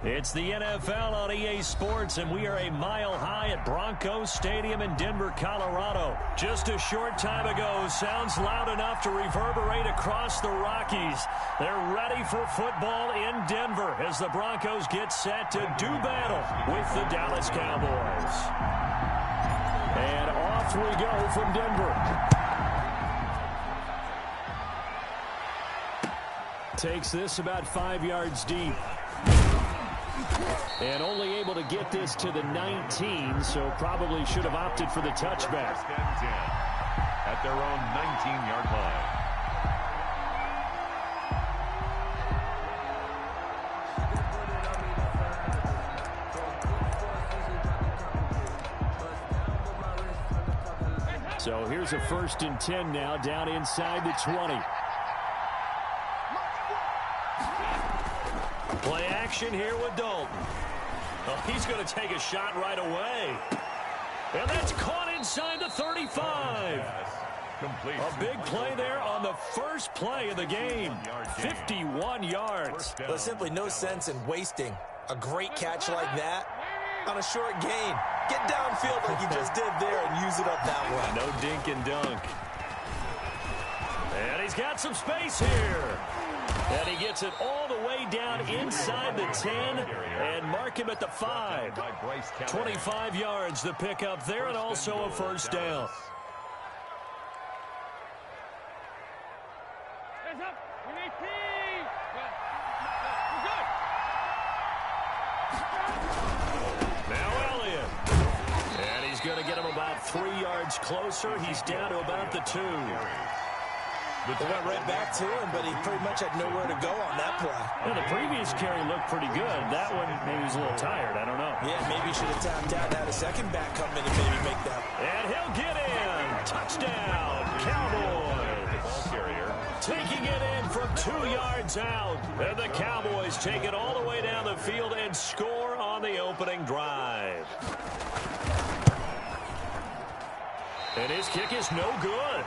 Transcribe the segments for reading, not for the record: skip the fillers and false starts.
It's the NFL on EA Sports, and we are a mile high at Broncos Stadium in Denver, Colorado. Just a short time ago, sounds loud enough to reverberate across the Rockies. They're ready for football in Denver as the Broncos get set to do battle with the Dallas Cowboys. And off we go from Denver. Takes this about 5 yards deep. And only able to get this to the 19, so probably should have opted for the touchback. At their own 19-yard line. So here's a 1st and 10 now, down inside the 20. Play action here with Dalton. Well, he's going to take a shot right away. And that's caught inside the 35. Complete. A big play there on the first play of the game. 51 yards. There's simply no sense in wasting a great catch like that on a short gain. Get downfield like you just did there and use it up that way. No dink and dunk. And he's got some space here. And he gets it all the way down inside the 10 and mark him at the 5. 25 yards the pickup there, and also a first down. Now Elliott. And he's going to get him about 3 yards closer. He's down to about the 2. They went right back to him, but he pretty much had nowhere to go on that play. Well, the previous carry looked pretty good. That one, maybe he was a little tired. I don't know. Yeah, maybe he should have tapped out and had a second back come in and maybe make that. And he'll get in. Touchdown, Cowboys. Taking it in from 2 yards out. And the Cowboys take it all the way down the field and score on the opening drive. And his kick is no good.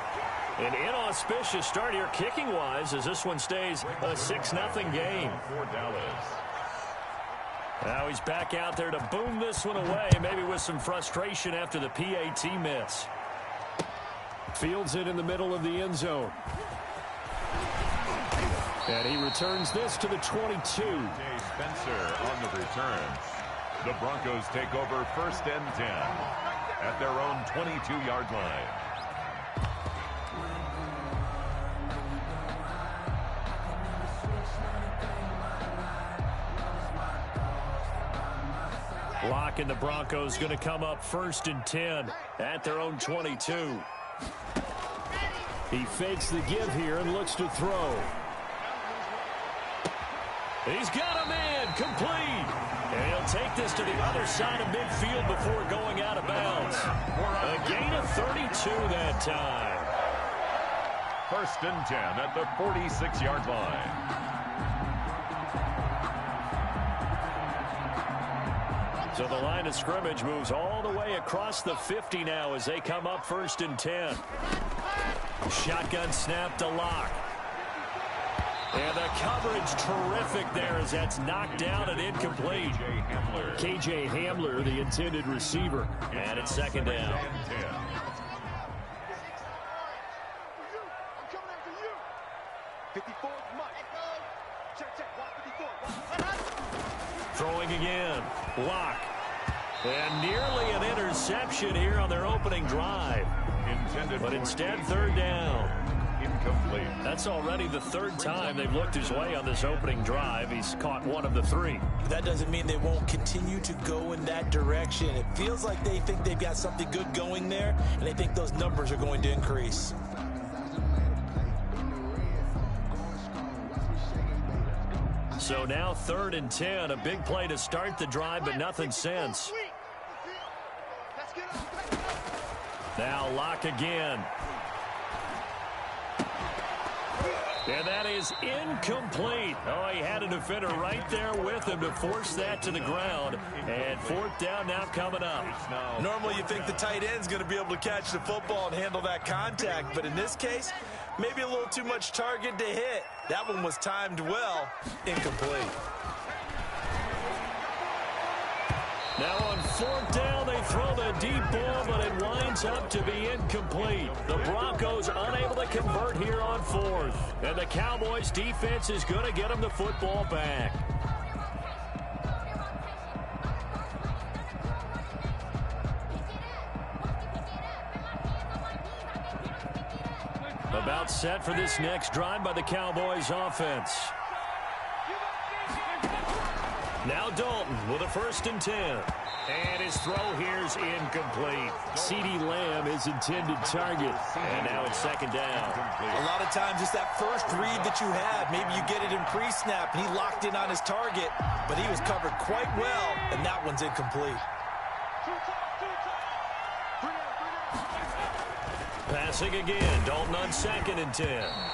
An inauspicious start here kicking-wise as this one stays a 6-0 game. Now he's back out there to boom this one away, maybe with some frustration after the PAT miss. Fields it in the middle of the end zone. And he returns this to the 22. Spencer on the return. The Broncos take over 1st and 10 at their own 22-yard line. Lock and the Broncos going to come up 1st and 10 at their own 22. He fakes the give here and looks to throw. He's got a man complete. And he'll take this to the other side of midfield before going out of bounds. A gain of 32 that time. 1st and 10 at the 46-yard line. So the line of scrimmage moves all the way across the 50 now as they come up 1st and 10. Shotgun snap to Lock. And the coverage terrific there as that's knocked down and incomplete. KJ Hamler, the intended receiver. And it's 2nd down. Throwing again. Lock. And nearly an interception here on their opening drive. But instead, 3rd down. Incomplete. That's already the 3rd time they've looked his way on this opening drive. He's caught 1 of the 3. That doesn't mean they won't continue to go in that direction. It feels like they think they've got something good going there, and they think those numbers are going to increase. So now 3rd and 10, a big play to start the drive, but nothing since. Now Lock again. And that is incomplete. Oh, he had a defender right there with him to force that to the ground. And 4th down now coming up. Normally you think the tight end's going to be able to catch the football and handle that contact. But in this case, maybe a little too much target to hit. That one was timed well. Incomplete. Now on fourth down, they throw the deep ball, but it winds up to be incomplete. The Broncos unable to convert here on fourth. And the Cowboys defense is going to get them the football back. About set for this next drive by the Cowboys offense. Now Dalton with a 1st and 10. And his throw here is incomplete. CeeDee Lamb is intended target. And now it's 2nd down. A lot of times it's that first read that you had. Maybe you get it in pre-snap and he locked in on his target, but he was covered quite well, and that one's incomplete. Passing again, Dalton on 2nd and 10.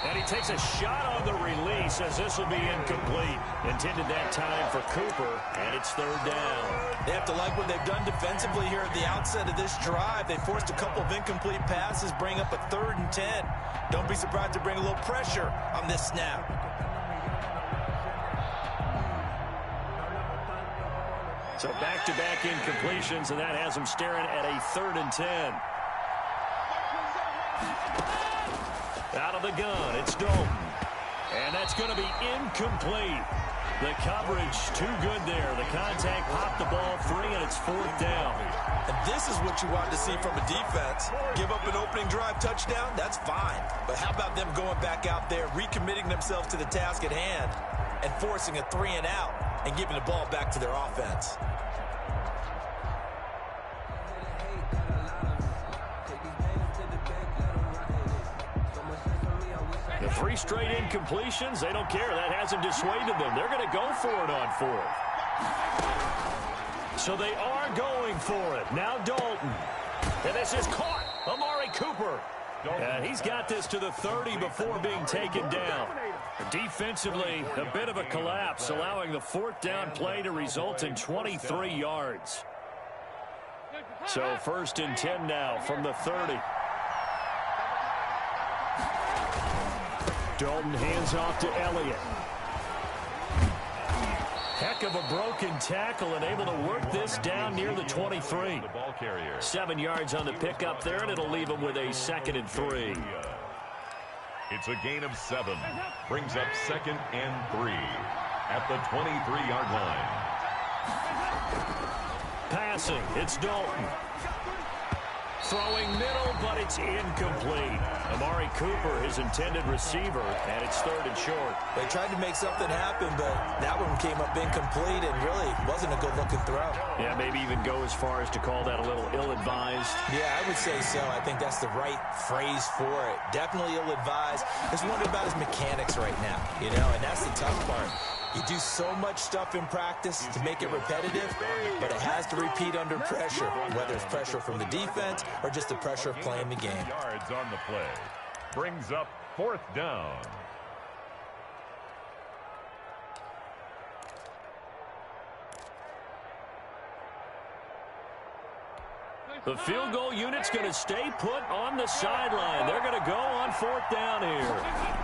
And he takes a shot on the release as this will be incomplete. Intended that time for Cooper, and it's 3rd down. They have to like what they've done defensively here at the outset of this drive. They forced a couple of incomplete passes, bring up a 3rd and 10. Don't be surprised to bring a little pressure on this snap. So back-to-back incompletions, and that has them staring at a 3rd and 10. Out of the gun, it's Dalton. And that's going to be incomplete. The coverage too good there. The contact popped the ball free, and it's 4th down. And this is what you want to see from a defense. Give up an opening drive touchdown, that's fine. But how about them going back out there, recommitting themselves to the task at hand, and forcing a 3-and-out and giving the ball back to their offense? The 3 straight incompletions, they don't care. That hasn't dissuaded them. They're going to go for it on 4th. So they are going for it. Now Dalton. And this is caught. Amari Cooper. And he's got this to the 30 before being taken down. Defensively, a bit of a collapse, allowing the 4th down play to result in 23 yards. So 1st and 10 now from the 30. Dalton hands off to Elliott. Heck of a broken tackle and able to work this down near the 23. 7 yards on the pickup there, and it'll leave him with a 2nd and 3. It's a gain of 7. Brings up 2nd and 3 at the 23-yard line. Passing, it's Dalton. Throwing middle, but it's incomplete. Amari Cooper, his intended receiver, and it's 3rd and short. They tried to make something happen, but that one came up incomplete and really wasn't a good-looking throw. Yeah, maybe even go as far as to call that a little ill-advised. Yeah, I would say so. I think that's the right phrase for it. Definitely ill-advised. Just wondering about his mechanics right now, you know, and that's the tough part. You do so much stuff in practice to make it repetitive, but it has to repeat under pressure, whether it's pressure from the defense or just the pressure of playing the game. Yards on the play. Brings up 4th down. The field goal unit's going to stay put on the sideline. They're going to go on 4th down here.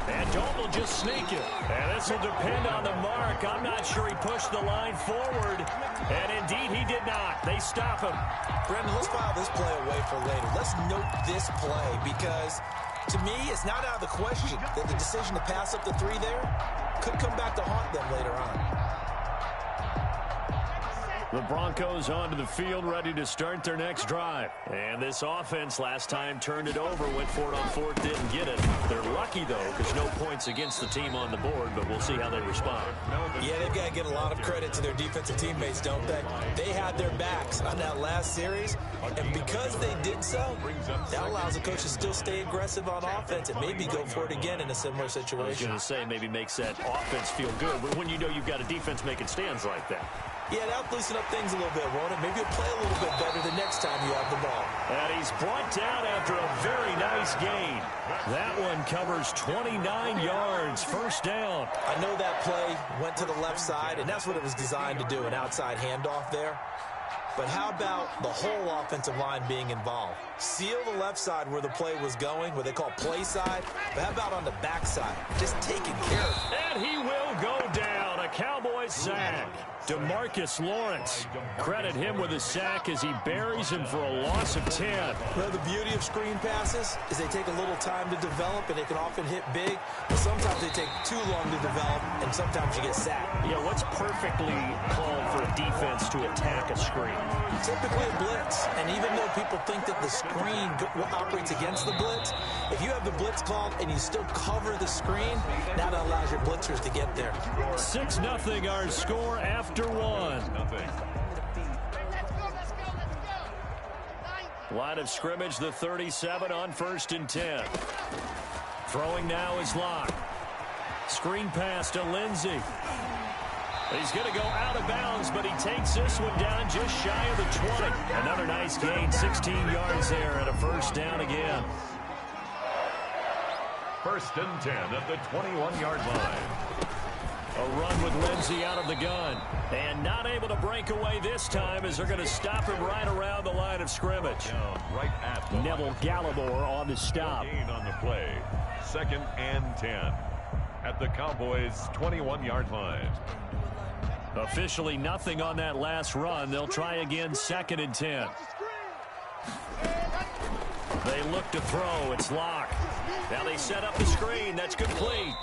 And Dalton will just sneak it. And this will depend on the mark. I'm not sure he pushed the line forward. And indeed, he did not. They stop him. Brendan, let's file this play away for later. Let's note this play because, to me, it's not out of the question that the decision to pass up the 3 there could come back to haunt them later on. The Broncos onto the field, ready to start their next drive. And this offense last time turned it over, went for it on 4th, didn't get it. They're lucky, though, because no points against the team on the board, but we'll see how they respond. Yeah, they've got to get a lot of credit to their defensive teammates, don't they? They had their backs on that last series, and because they did so, that allows the coach to still stay aggressive on offense and maybe go for it again in a similar situation. I was going to say maybe makes that offense feel good, but when you know you've got a defense making stands like that. Yeah, that'll loosen up things a little bit, won't it? Maybe you'll play a little bit better the next time you have the ball. And he's brought down after a very nice gain. That one covers 29 yards, 1st down. I know that play went to the left side, and that's what it was designed to do, an outside handoff there. But how about the whole offensive line being involved? Seal the left side where the play was going, what they call play side. But how about on the back side? Just taking care of it. And he will go down. A Cowboys a sack. DeMarcus Lawrence. Credit him with a sack as he buries him for a loss of 10. Well, the beauty of screen passes is they take a little time to develop, and they can often hit big. But sometimes they take too long to develop, and sometimes you get sacked. Yeah, what's perfectly called for a defense to attack a screen? Typically a blitz, and even though people think that the screen operates against the blitz, if you have the blitz called and you still cover the screen, that allows your blitzers to get there. 6-0 our score after one. Line of scrimmage, the 37 on 1st and 10. Throwing now is Locke. Screen pass to Lindsey. He's going to go out of bounds, but he takes this one down just shy of the 20. Another nice gain, 16 yards there, and a first down again. 1st and 10 at the 21-yard line. A run with Lindsey out of the gun. And not able to break away this time as they're going to stop him right around the line of scrimmage. Right at the Neville Gallimore on the stop. Gain on the play. 2nd and 10 at the Cowboys' 21-yard line. Officially nothing on that last run. They'll try again 2nd and 10. They look to throw. It's Locke. Now they set up the screen. That's complete.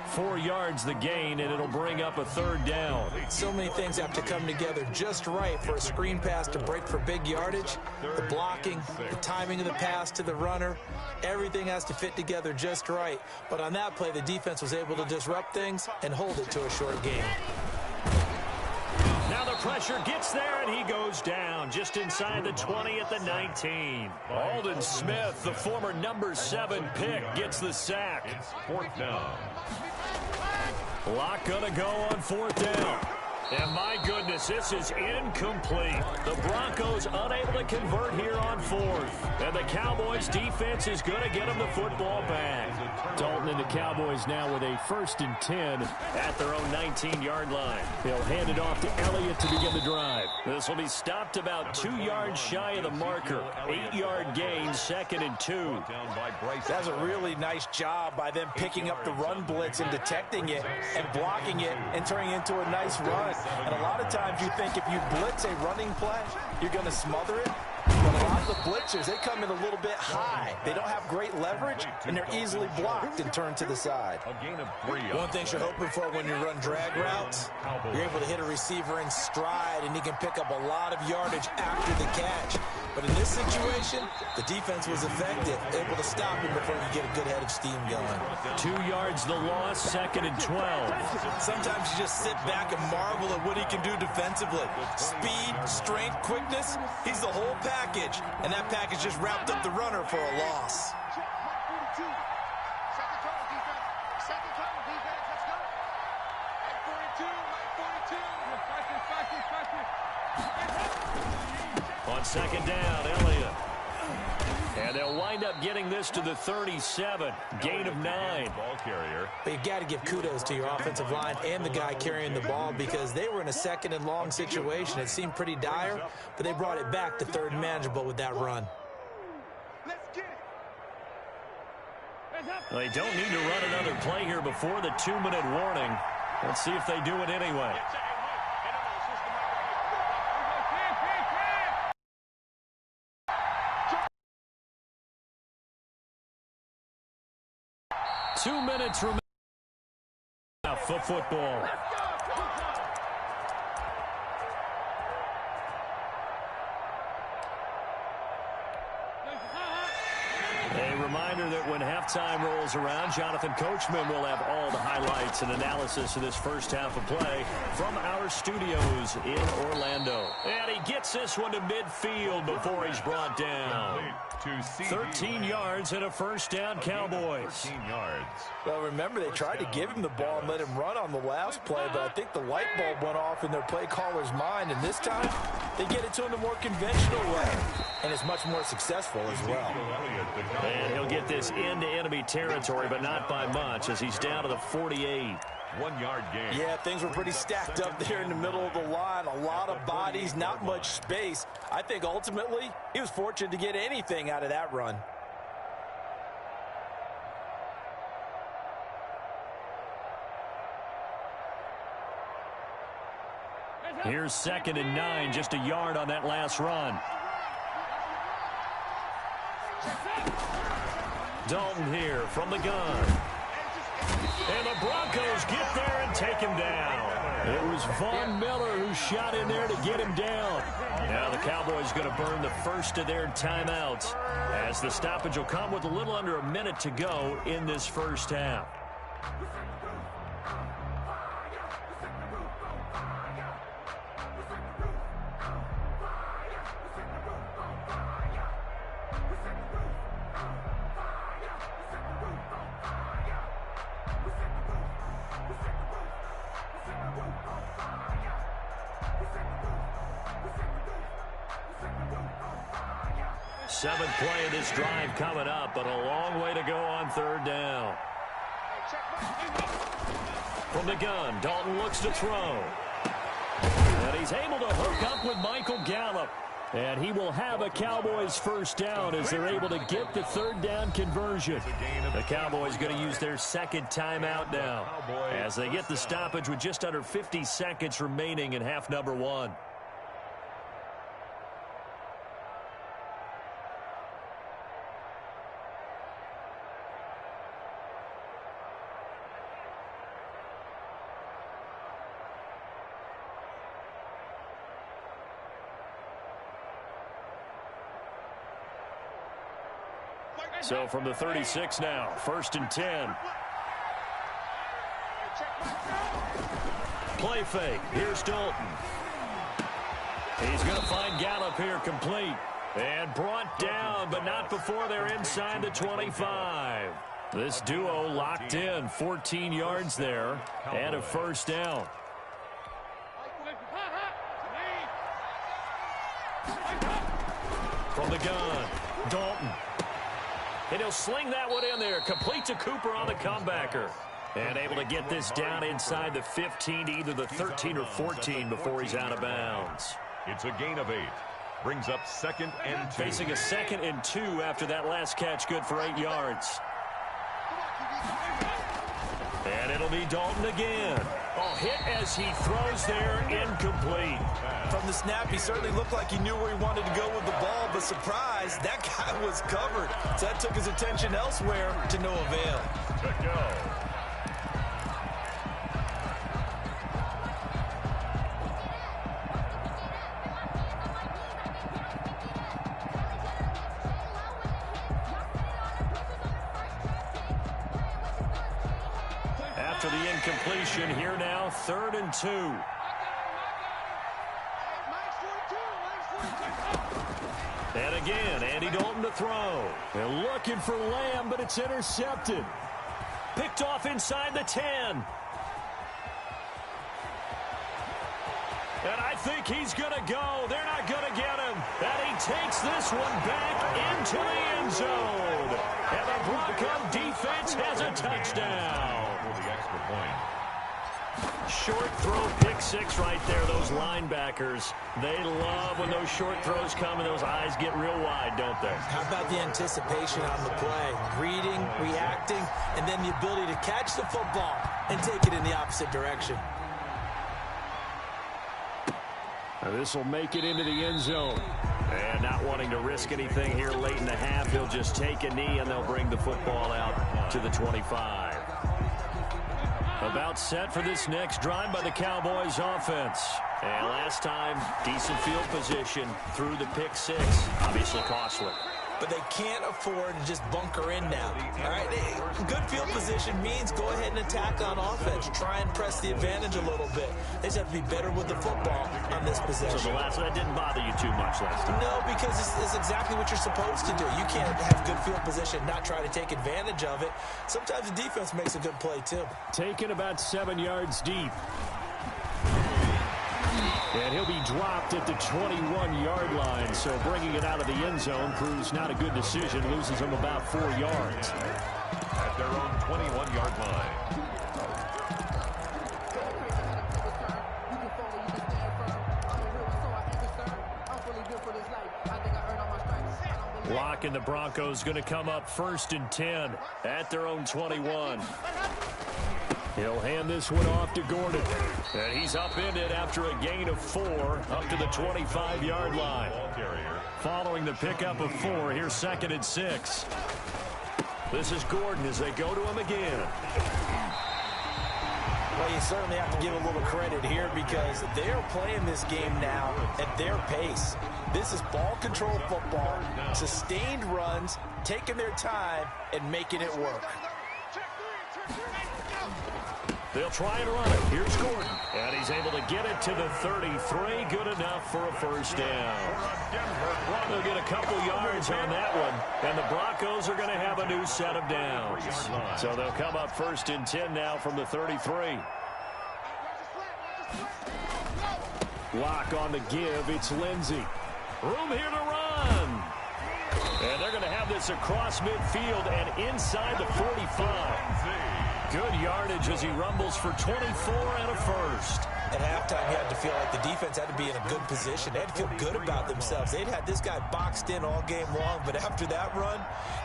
4 yards the gain, and it'll bring up a 3rd down. So many things have to come together just right for a screen pass to break for big yardage. The blocking, the timing of the pass to the runner, everything has to fit together just right. But on that play, the defense was able to disrupt things and hold it to a short gain. Now the pressure gets there, and he goes down just inside the 20 at the 19. Aldon Smith, the former number 7 pick, gets the sack. It's 4th down. Locke gonna go on 4th down. And my goodness, this is incomplete. The Broncos unable to convert here on 4th. And the Cowboys defense is going to get them the football back. Dalton and the Cowboys now with a 1st and 10 at their own 19-yard line. They'll hand it off to Elliott to begin the drive. This will be stopped about 2 yards shy of the marker. 8-yard gain, 2nd and 2. That's a really nice job by them picking up the run blitz and detecting it and blocking it and turning it into a nice run. And a lot of times you think if you blitz a running play, you're going to smother it. But a lot of the blitzers, they come in a little bit high. They don't have great leverage, and they're easily blocked and turned to the side. A gain of 3. One thing you're hoping for when you run drag routes, you're able to hit a receiver in stride, and he can pick up a lot of yardage after the catch. But in this situation, the defense was effective, able to stop him before he could get a good head of steam going. 2 yards the loss, 2nd and 12. Sometimes you just sit back and marvel at what he can do defensively. Speed, strength, quickness, he's the whole package. And that package just wrapped up the runner for a loss. On 2nd down, Elliott. And they'll wind up getting this to the 37. Gain of 9. Ball carrier. But you've got to give kudos to your offensive line and the guy carrying the ball because they were in a 2nd and long situation. It seemed pretty dire, but they brought it back to 3rd and manageable with that run. They don't need to run another play here before the 2-minute warning. Let's see if they do it anyway. Two minutes remaining for football. A reminder that when halftime rolls around, Jonathan Coachman will have all the highlights and analysis of this first half of play from our studios in Orlando. And he gets this one to midfield before he's brought down. 13 yards and a first down, Cowboys. 13 yards. Well, remember, they tried to give him the ball and let him run on the last play, but I think the light bulb went off in their play caller's mind, and this time they get it to him the more conventional way, and it's much more successful as well. And he'll get this into enemy territory, but not by much, as he's down to the 48. 1 yard gain. Yeah, things were pretty stacked up there in the middle of the line. A lot of bodies, not much space. I think ultimately he was fortunate to get anything out of that run. Here's 2nd and 9, just a yard on that last run. Dalton here from the gun. And the Broncos get there and take him down. It was Von Miller who shot in there to get him down. Now the Cowboys going to burn the first of their timeouts as the stoppage will come with a little under a minute to go in this first half. Seventh play of this drive coming up, but a long way to go on 3rd down. From the gun, Dalton looks to throw. And he's able to hook up with Michael Gallup. And he will have a Cowboys first down as they're able to get the 3rd down conversion. The Cowboys going to use their 2nd timeout now as they get the stoppage with just under 50 seconds remaining in half number 1. So from the 36 now, 1st and 10. Play fake. Here's Dalton. He's going to find Gallup here complete. And brought down, but not before they're inside the 25. This duo locked in, 14 yards there, and a first down. From the gun, Dalton. And he'll sling that one in there. Complete to Cooper on the comebacker. And able to get this down inside the 15 to either the 13 or 14 before he's out of bounds. It's a gain of 8. Brings up 2nd and 2. Facing a 2nd and 2 after that last catch, good for 8 yards. And it'll be Dalton again. Oh, hit as he throws there, incomplete. From the snap, he certainly looked like he knew where he wanted to go with the ball, but surprise, that guy was covered. So that took his attention elsewhere to no avail. To go. After the incompletion, here now, 3rd and 2. And again, Andy Dalton to throw. They're looking for Lamb, but it's intercepted. Picked off inside the 10. And I think he's going to go. They're not going to get him. And he takes this one back into the end zone. And the Bronco defense has a touchdown. For the extra point. Short throw, pick 6 right there. Those linebackers, they love when those short throws come and those eyes get real wide, don't they? How about the anticipation on the play? Reading, reacting, and then the ability to catch the football and take it in the opposite direction. Now this will make it into the end zone. And not wanting to risk anything here late in the half, he'll just take a knee and they'll bring the football out to the 25. About set for this next drive by the Cowboys offense. And last time, decent field position through the pick 6. Obviously costly. But they can't afford to just bunker in now. All right, good field position means go ahead and attack on offense. Try and press the advantage a little bit. They just have to be better with the football on this possession. So the last one, that didn't bother you too much last time? No, because it's exactly what you're supposed to do. You can't have good field position, not try to take advantage of it. Sometimes the defense makes a good play, too. Taken about 7 yards deep. And he'll be dropped at the 21-yard line, so bringing it out of the end zone proves not a good decision. Loses him about 4 yards. At their own 21-yard line. Lock and the Broncos going to come up 1st and 10 at their own 21. He'll hand this one off to Gordon. And he's upended after a gain of 4 up to the 25-yard line. Following the pickup of 4, here's 2nd and 6. This is Gordon as they go to him again. Well, you certainly have to give a little credit here because they're playing this game now at their pace. This is ball control football, sustained runs, taking their time, and making it work. They'll try and run it. Here's Gordon. And he's able to get it to the 33. Good enough for a first down. They'll get a couple yards on that one. And the Broncos are going to have a new set of downs. So they'll come up 1st and 10 now from the 33. Lock on the give. It's Lindsey. Room here to run. And they're going to have this across midfield and inside the 45. Good yardage as he rumbles for 24 and a first. At halftime, you had to feel like the defense had to be in a good position. They had to feel good about themselves. They'd had this guy boxed in all game long, but after that run,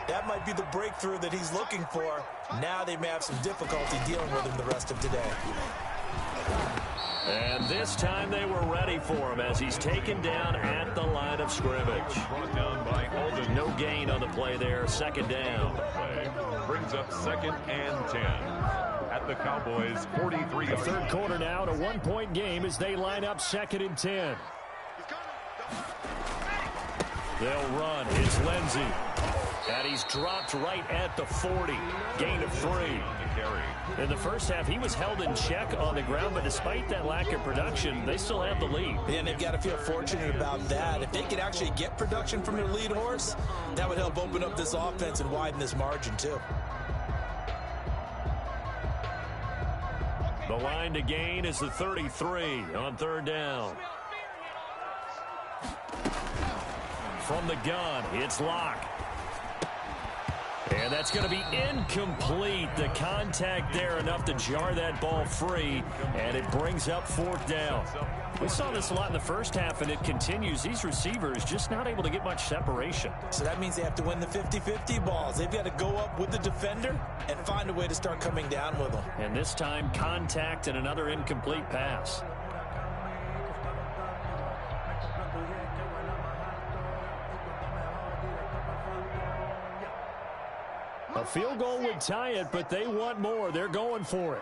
that might be the breakthrough that he's looking for. Now they may have some difficulty dealing with him the rest of today. And this time they were ready for him as he's taken down at the line of scrimmage. Brought down by Alden. No gain on the play there. 2nd down. Brings up 2nd and 10. At the Cowboys' 43. The third quarter now, a 1-point game as they line up 2nd and 10. They'll run. It's Lindsey. And he's dropped right at the 40. Gain of 3. In the first half, he was held in check on the ground, but despite that lack of production, they still have the lead. And they've got to feel fortunate about that. If they could actually get production from their lead horse, that would help open up this offense and widen this margin, too. The line to gain is the 33 on 3rd down. From the gun, it's Locke. And that's going to be incomplete. The contact there enough to jar that ball free, and it brings up 4th down. We saw this a lot in the first half, and it continues. These receivers just not able to get much separation. So that means they have to win the 50-50 balls. They've got to go up with the defender and find a way to start coming down with them. And this time, contact and another incomplete pass. A field goal would tie it, but they want more. They're going for it.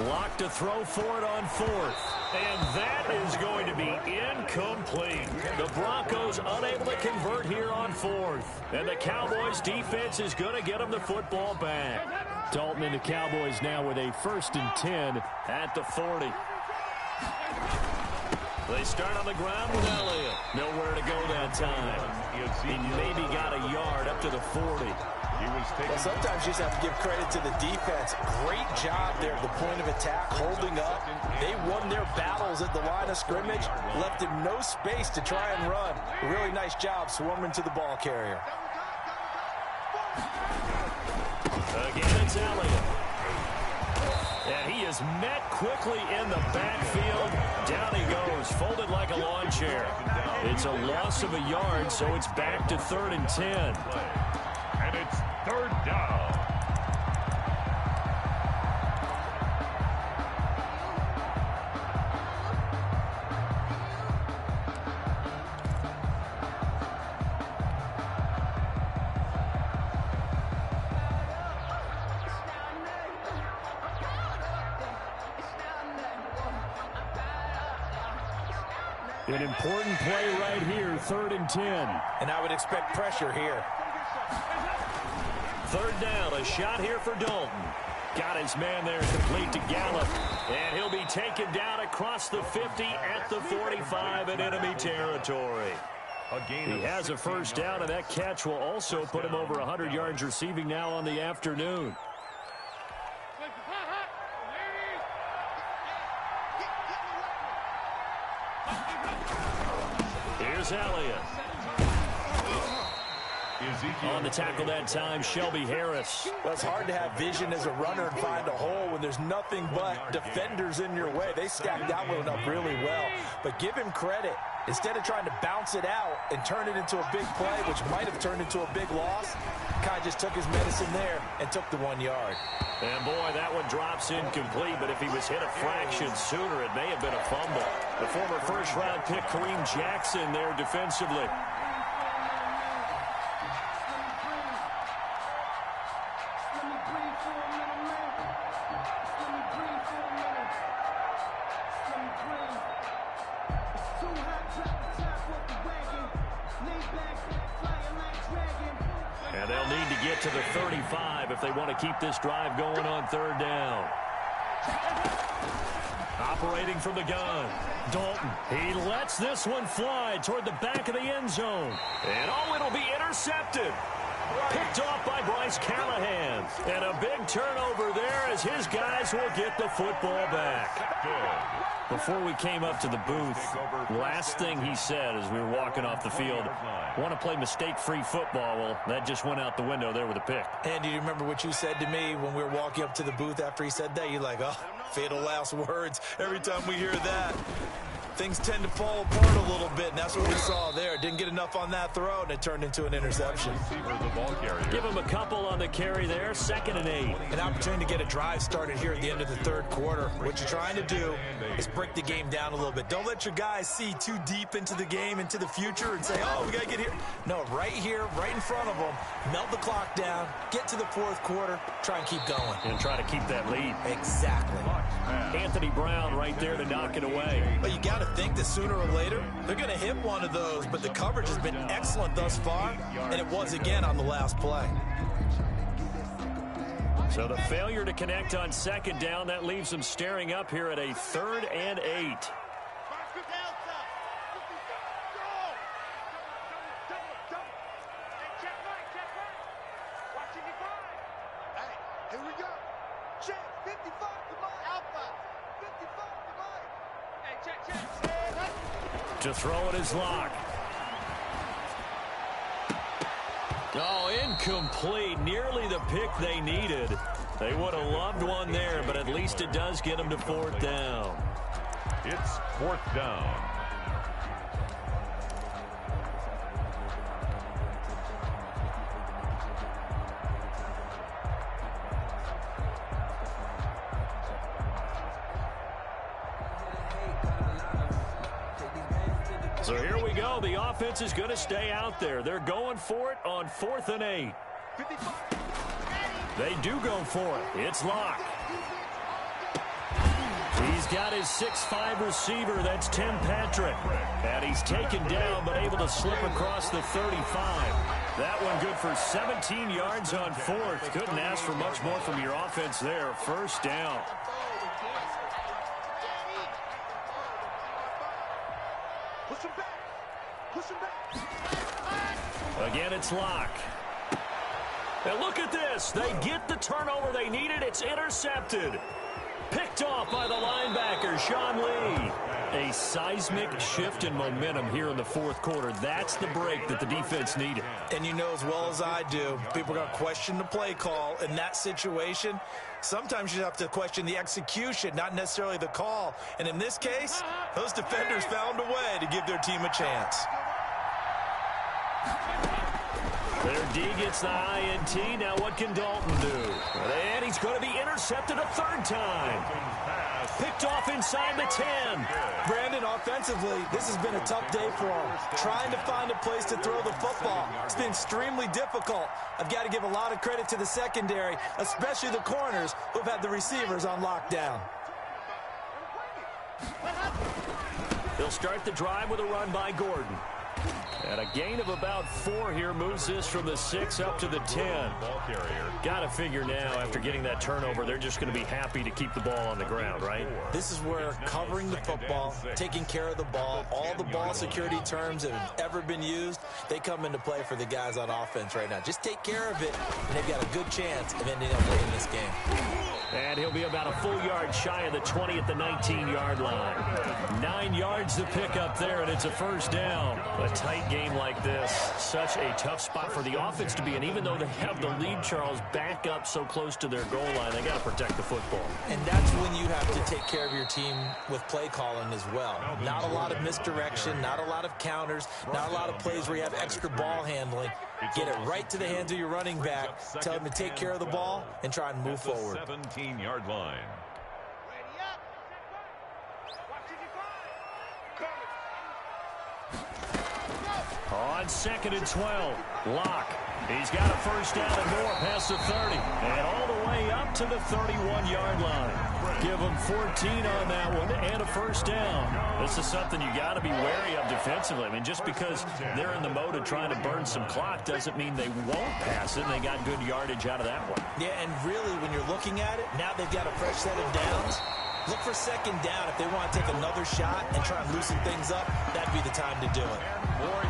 Locked to throw for it on 4th. And that is going to be incomplete. The Broncos unable to convert here on 4th. And the Cowboys defense is going to get them the football back. Dalton and the Cowboys now with a 1st and 10 at the 40. They start on the ground with Elliott. Nowhere to go that time. He maybe got a yard up to the 40. Well, sometimes you just have to give credit to the defense. Great job there at the point of attack, holding up. They won their battles at the line of scrimmage, left him no space to try and run. A really nice job swarming to the ball carrier. Again, it's Elliott. And he is met quickly in the backfield. Down he goes, folded like a lawn chair. It's a loss of a yard, so it's back to 3rd and 10. And it's 3rd down. An important play right here, 3rd and 10. And I would expect pressure here. 3rd down, a shot here for Dalton. Got his man there complete to Gallup. And he'll be taken down across the 50 at the 45 in enemy territory. He has a first down, and that catch will also put him over 100 yards receiving now on the afternoon. Here's Elliott. On the tackle that time, Shelby Harris. Well, it's hard to have vision as a runner and find a hole when there's nothing but defenders in your way. They stacked that one up really well. But give him credit. Instead of trying to bounce it out and turn it into a big play, which might have turned into a big loss, kind of just took his medicine there and took the 1 yard. And, boy, that one drops incomplete, but if he was hit a fraction sooner, it may have been a fumble. The former first-round pick, Kareem Jackson, there defensively. And they'll need to get to the 35 if they want to keep this drive going on third down. Operating from the gun, Dalton. He lets this one fly toward the back of the end zone. And, oh, it'll be intercepted. Picked off by Bryce Callahan. And a big turnover there as his guys will get the football back. Before we came up to the booth, last thing he said as we were walking off the field, want to play mistake-free football. Well, that just went out the window there with a pick. And do you remember what you said to me when we were walking up to the booth after he said that? You're like, oh, fatal last words. Every time we hear that, things tend to fall apart a little bit, and that's what we saw there. Didn't get enough on that throw, and it turned into an interception. Give him a couple on the carry there, 2nd and 8. An opportunity to get a drive started here at the end of the third quarter. What you're trying to do is break the game down a little bit. Don't let your guys see too deep into the game, into the future, and say, oh, we got to get here. No, right here, right in front of them, melt the clock down, get to the fourth quarter, try and keep going. And try to keep that lead. Exactly. Anthony Brown right there to knock it away. But you got to think that sooner or later, they're going to hit one of those, but the coverage has been excellent thus far, and it was again on the last play. So the failure to connect on 2nd down, that leaves them staring up here at a 3rd and 8. To throw it is Locke. Oh, incomplete. Nearly the pick they needed. They would have loved one there, but at least it does get them to 4th down. It's 4th down. So here we go. The offense is going to stay out there. They're going for it on 4th and 8. They do go for it. It's Locke. He's got his 6'5 receiver. That's Tim Patrick. And he's taken down but able to slip across the 35. That one good for 17 yards on 4th. Couldn't ask for much more from your offense there. 1st down. Again, it's Locke. And look at this. They get the turnover they needed. It's intercepted. Picked off by the linebacker, Sean Lee. A seismic shift in momentum here in the 4th quarter. That's the break that the defense needed. And you know as well as I do, people are going to question the play call in that situation. Sometimes you have to question the execution, not necessarily the call. And in this case, those defenders found a way to give their team a chance. Their D gets the INT. Now what can Dalton do? And he's going to be intercepted a 3rd time. Picked off inside the 10. Brandon, offensively, this has been a tough day for him. Trying to find a place to throw the football. It's been extremely difficult. I've got to give a lot of credit to the secondary, especially the corners who've had the receivers on lockdown. They'll start the drive with a run by Gordon. And a gain of about 4 here moves this from the 6 up to the 10. Got to figure now, after getting that turnover, they're just going to be happy to keep the ball on the ground, right? This is where covering the football, taking care of the ball, all the ball security terms that have ever been used, they come into play for the guys on offense right now. Just take care of it, and they've got a good chance of ending up winning this game. And he'll be about a full yard shy of the 20 at the 19-yard line. 9 yards to pick up there, and it's a 1st down. A tight game game like this, such a tough spot for the offense to be in. Even though they have the lead, Charles, back up so close to their goal line, they got to protect the football. And that's when you have to take care of your team with play calling as well. Not a lot of misdirection, not a lot of counters, not a lot of plays where you have extra ball handling. Get it right to the hands of your running back, tell him to take care of the ball, and try and move forward. 17-yard line. On 2nd and 12, Locke. He's got a first down and more past the 30. And all the way up to the 31-yard line. Give them 14 on that one and a first down. This is something you got to be wary of defensively. I mean, just because they're in the mode of trying to burn some clock doesn't mean they won't pass it. And they got good yardage out of that one. Yeah, and really, when you're looking at it, now they've got a fresh set of downs. Look for second down. If they want to take another shot and try and loosen things up, that'd be the time to do it.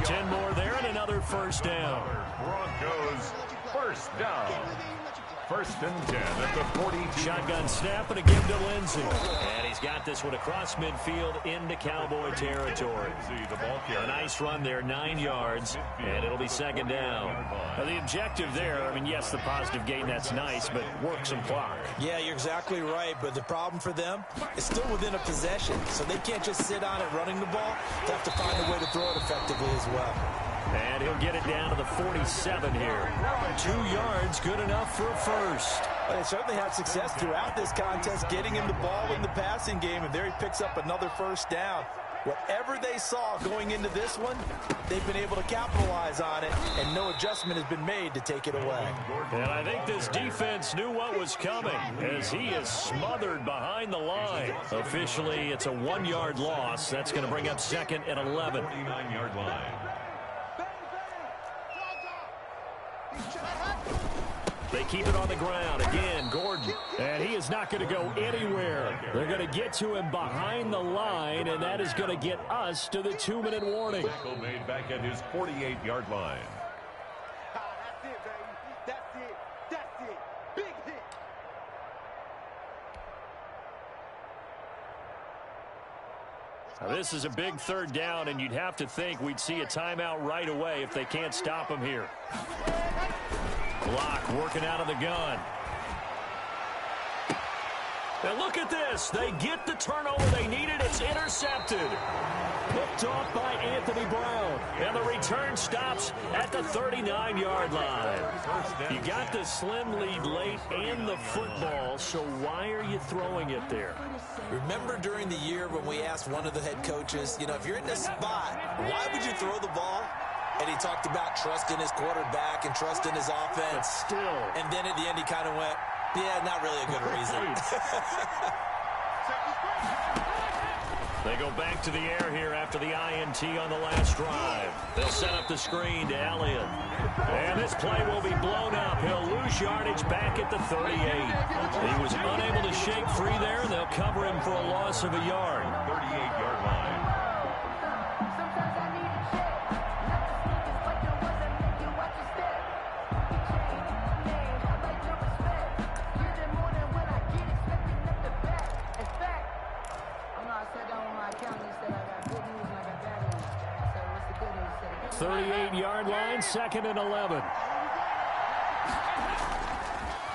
10 more there and another first down. Broncos first down. 1st and 10 at the 42. Shotgun snap and a give to Lindsey. And he's got this one across midfield into Cowboy territory. A nice run there, 9 yards, and it'll be 2nd down. Now, the objective there, I mean, yes, the positive gain, that's nice, but work some clock. Yeah, you're exactly right, but the problem for them is still within a possession, so they can't just sit on it running the ball. They have to find a way to throw it effectively as well. And he'll get it down to the 47 here. 2 yards, good enough for a first. Well, they certainly had success throughout this contest, getting him the ball in the passing game, and there he picks up another first down. Whatever they saw going into this one, they've been able to capitalize on it, and no adjustment has been made to take it away. And I think this defense knew what was coming as he is smothered behind the line. Officially, it's a 1-yard loss. That's going to bring up 2nd and 11. 49-yard line. They keep it on the ground. Again, Gordon. And he is not going to go anywhere. They're going to get to him behind the line, and that is going to get us to the 2-minute warning. Tackle made back at his 48-yard line. That's it, baby. That's it. That's it. Big hit. Now, this is a big 3rd down, and you'd have to think we'd see a timeout right away if they can't stop him here. Locke working out of the gun. And look at this. They get the turnover they needed. It's intercepted. Picked off by Anthony Brown. And the return stops at the 39-yard line. You got the slim lead late and the football, so why are you throwing it there? Remember during the year when we asked one of the head coaches, you know, if you're in this spot, why would you throw the ball? And he talked about trust in his quarterback and trust in his offense. But still. And then at the end he kind of went, yeah, not really a good reason. They go back to the air here after the INT on the last drive. They'll set up the screen to Elliott. And this play will be blown up. He'll lose yardage back at the 38. He was unable to shake free there, and they'll cover him for a loss of a yard. 38-yard line. So 38-yard line, 2nd and 11.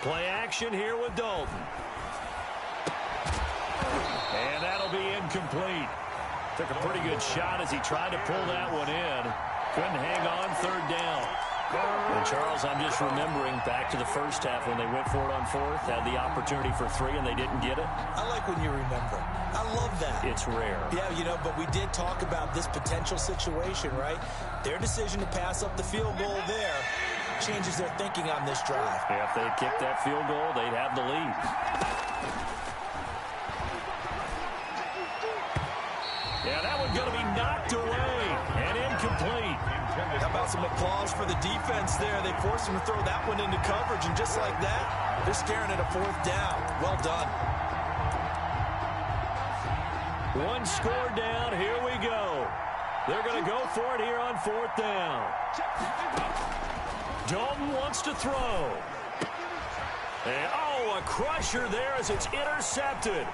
Play action here with Dalton. And that'll be incomplete. Took a pretty good shot as he tried to pull that one in. Couldn't hang on, 3rd down. And Charles, I'm just remembering back to the first half when they went for it on 4th, had the opportunity for 3 and they didn't get it. I like when you remember. I love that. It's rare. Yeah, you know, but we did talk about this potential situation, right? Their decision to pass up the field goal there changes their thinking on this drive. Yeah, if they'd kicked that field goal, they'd have the lead. Yeah, that one's going to be knocked away and incomplete. How about some applause for the defense there? They forced him to throw that one into coverage, and just like that, they're staring at a 4th down. Well done. 1 score down. Here we go. They're going to go for it here on 4th down. Dalton wants to throw. And, oh, a crusher there as it's intercepted.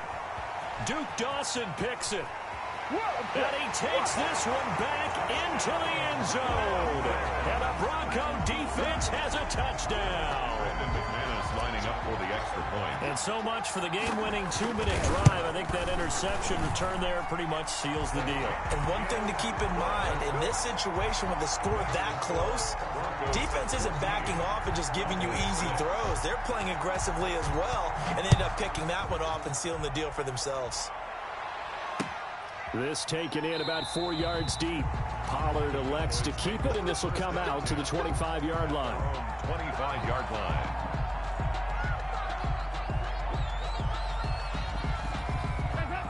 Duke Dawson picks it. And he takes this one back into the end zone. And the Bronco defense has a touchdown. Lining up for the extra point. And so much for the game-winning 2-minute drive. I think that interception return there pretty much seals the deal. And one thing to keep in mind, in this situation with the score that close, defense isn't backing off and just giving you easy throws. They're playing aggressively as well, and they end up picking that one off and sealing the deal for themselves. This taken in about 4 yards deep. Pollard elects to keep it, and this will come out to the 25-yard line. 25-yard line.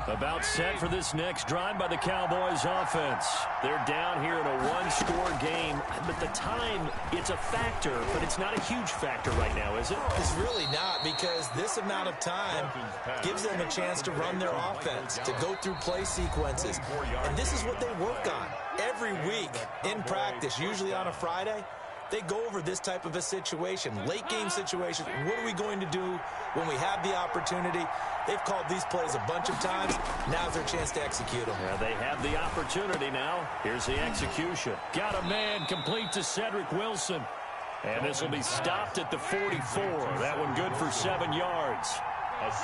About set for this next drive by the Cowboys offense. They're down here in a one-score game, but the time, it's a factor, but it's not a huge factor right now, is it? It's really not, because this amount of time gives them a chance to run their offense, to go through play sequences. And this is what they work on every week in practice, usually on a Friday. They go over this type of a situation, late game situation. What are we going to do when we have the opportunity? They've called these plays a bunch of times. Now's their chance to execute them. Yeah, they have the opportunity now. Here's the execution. Got a man complete to Cedric Wilson. And this will be stopped at the 44. That one good for 7 yards.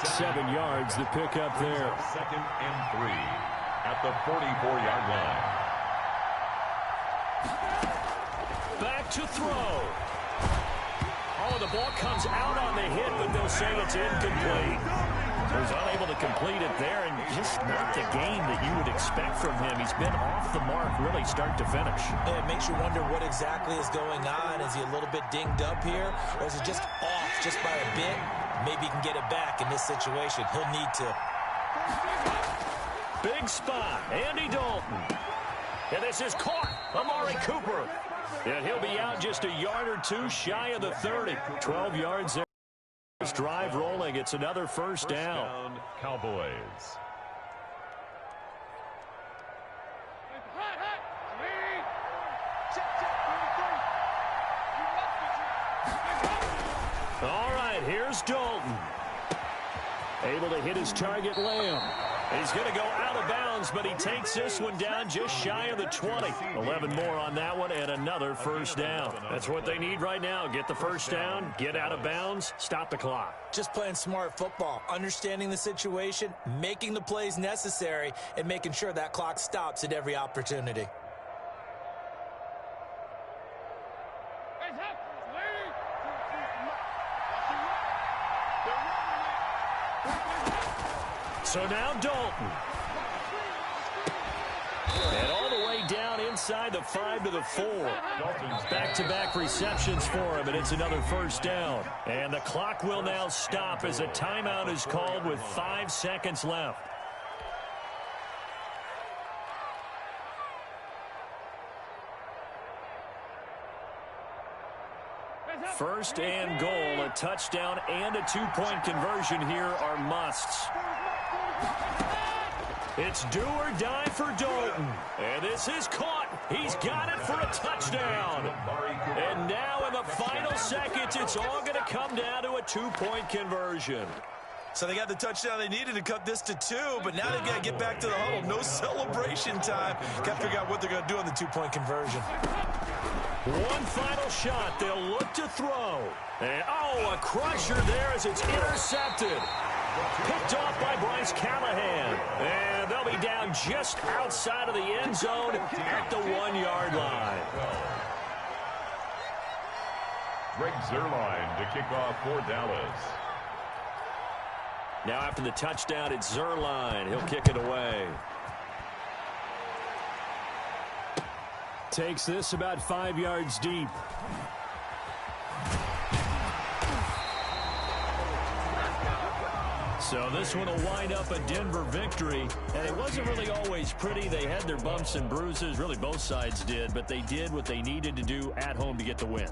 7 yards, the pickup there. 2nd and 3 at the 44-yard line. Back to throw. Oh, the ball comes out on the hit, but they'll say it's incomplete. He was unable to complete it there, and just not the game that you would expect from him. He's been off the mark really start to finish. It makes you wonder what exactly is going on. Is he a little bit dinged up here, or is he just off just by a bit? Maybe he can get it back in this situation. He'll need to. Big spot, Andy Dalton. And this is caught. Amari Cooper. And he'll be out just a yard or two shy of the 30. 12 yards there. First drive rolling. It's another first down. Cowboys. All right, here's Dalton. Able to hit his target, Lamb. He's going to go out of bounds, but he takes this one down just shy of the 20. 11 more on that one, and another first down. That's what they need right now. Get the first down, get out of bounds, stop the clock. Just playing smart football, understanding the situation, making the plays necessary, and making sure that clock stops at every opportunity. So now Dalton. And all the way down inside the 5 to the 4. Back-to-back receptions for him, and it's another first down. And the clock will now stop as a timeout is called with 5 seconds left. First and goal, a touchdown and a two-point conversion here are musts. It's do or die for Dalton. And this is caught. He's got it for a touchdown. And now in the final seconds, it's all going to come down to a two-point conversion. So they got the touchdown they needed to cut this to 2, but now they've got to get back to the huddle. No celebration time. Got to figure out what they're going to do on the two-point conversion. One final shot. They'll look to throw. And, oh, a crusher there as it's intercepted. Picked off by Bryce Callahan. And they'll be down just outside of the end zone at the 1-yard line. Greg Zuerlein to kick off for Dallas. Now after the touchdown, it's Zuerlein. He'll kick it away. Takes this about 5 yards deep. So this one will wind up a Denver victory, and it wasn't really always pretty. They had their bumps and bruises, really both sides did, but they did what they needed to do at home to get the win.